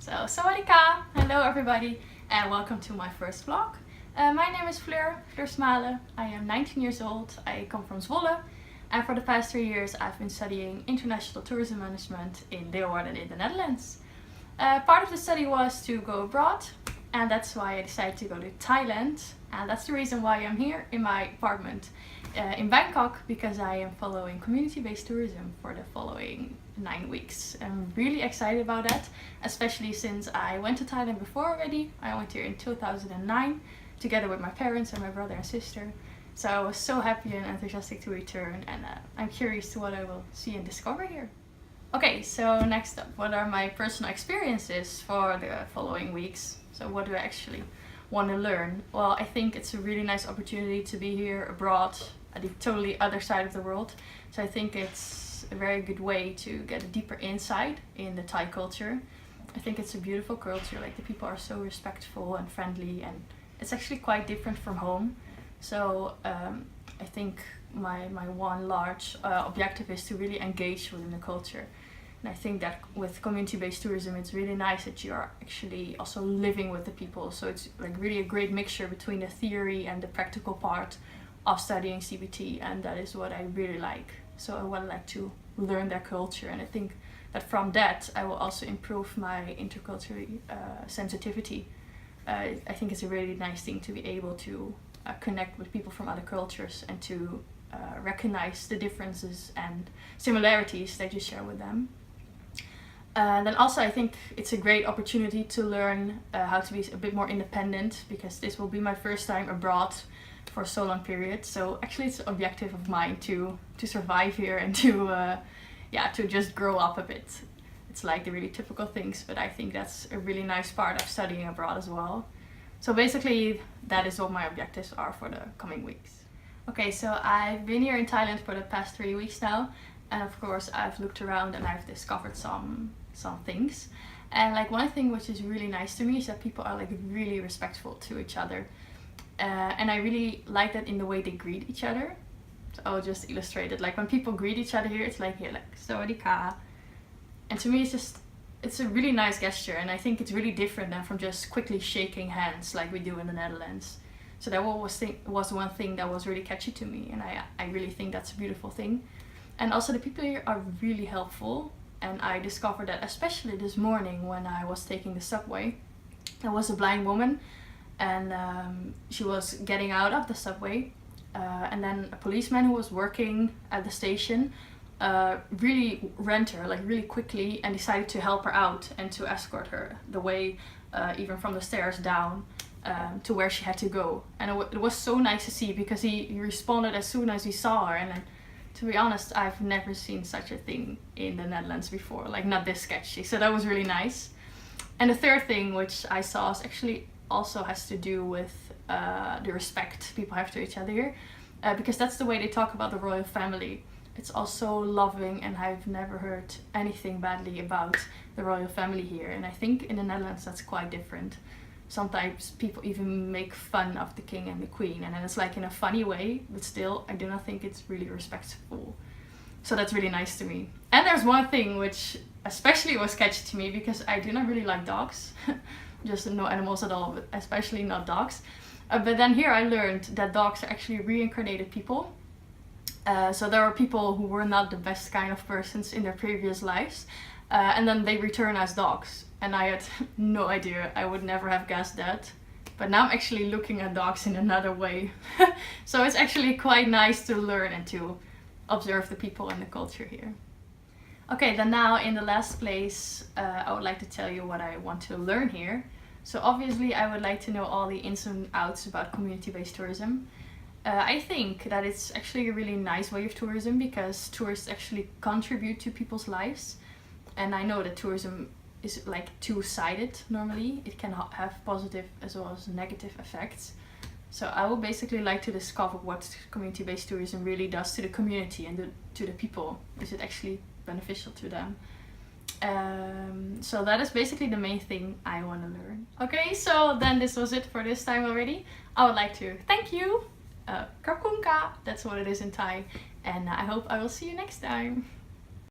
So, sawadika! Hello everybody and welcome to my first vlog. My name is Fleur CBT. I am 19 years old. I come from Zwolle and for the past 3 years I've been studying international tourism management in Leeuwarden in the Netherlands. Part of the study was to go abroad and that's why I decided to go to Thailand, and that's the reason why I'm here in my apartment in Bangkok, because I am following community-based tourism for the following 9 weeks. I'm really excited about that, especially since I went to Thailand before already. I went here in 2009 together with my parents and my brother and sister. So I was so happy and enthusiastic to return, and I'm curious to what I will see and discover here. Okay, so next up, what are my personal experiences for the following weeks? So what do I actually want to learn? Well, I think it's a really nice opportunity to be here abroad at the totally other side of the world. So I think it's a very good way to get a deeper insight in the Thai culture. I think it's a beautiful culture, like the people are so respectful and friendly, and it's actually quite different from home. So I think my one large objective is to really engage within the culture. And I think that with community-based tourism, it's really nice that you are actually also living with the people. So it's like really a great mixture between the theory and the practical part of studying CBT, and that is what I really like. So I would like to learn their culture, and I think that from that I will also improve my intercultural sensitivity. I think it's a really nice thing to be able to connect with people from other cultures and to recognize the differences and similarities that you share with them. Then also I think it's a great opportunity to learn how to be a bit more independent, because this will be my first time abroad for so long period. So actually it's an objective of mine to survive here and to just grow up a bit. It's like the really typical things, but I think that's a really nice part of studying abroad as well. So basically that is what my objectives are for the coming weeks. Okay, so I've been here in Thailand for the past 3 weeks now, and of course I've looked around and I've discovered some things. And like one thing which is really nice to me is that people are like really respectful to each other. And I really like that in the way they greet each other. So I'll just illustrate it. Like when people greet each other here, it's like here, like sawadika. And to me it's a really nice gesture, and I think it's really different than from just quickly shaking hands like we do in the Netherlands. So that was one thing that was really catchy to me, and I really think that's a beautiful thing. And also the people here are really helpful, and I discovered that especially this morning when I was taking the subway. There was a blind woman, and she was getting out of the subway, and then a policeman who was working at the station really ran to her like really quickly and decided to help her out and to escort her the way, even from the stairs down to where she had to go. And it was so nice to see, because he responded as soon as he saw her. And to be honest, I've never seen such a thing in the Netherlands before, like not this sketchy. So that was really nice. And the third thing which I saw is actually also has to do with the respect people have to each other here, because that's the way they talk about the royal family. It's also loving, and I've never heard anything badly about the royal family here. And I think in the Netherlands that's quite different. Sometimes people even make fun of the king and the queen, and then it's like in a funny way, but still I do not think it's really respectful. So that's really nice to me. And there's one thing which especially was catchy to me, because I do not really like dogs. Just no animals at all, but especially not dogs. But then here I learned that dogs are actually reincarnated people. So there are people who were not the best kind of persons in their previous lives, and then they return as dogs. And I had no idea. I would never have guessed that. But now I'm actually looking at dogs in another way. So it's actually quite nice to learn and to observe the people and the culture here. Okay, then now in the last place, I would like to tell you what I want to learn here. So obviously I would like to know all the ins and outs about community-based tourism. I think that it's actually a really nice way of tourism, because tourists actually contribute to people's lives. And I know that tourism is like two-sided normally. It can have positive as well as negative effects. So I would basically like to discover what community-based tourism really does to the community and to the people. Is it actually beneficial to them? So that is basically the main thing I want to learn. Okay, so then this was it for this time already. I would like to thank you. Karkunka, that's what it is in Thai, and I hope I will see you next time.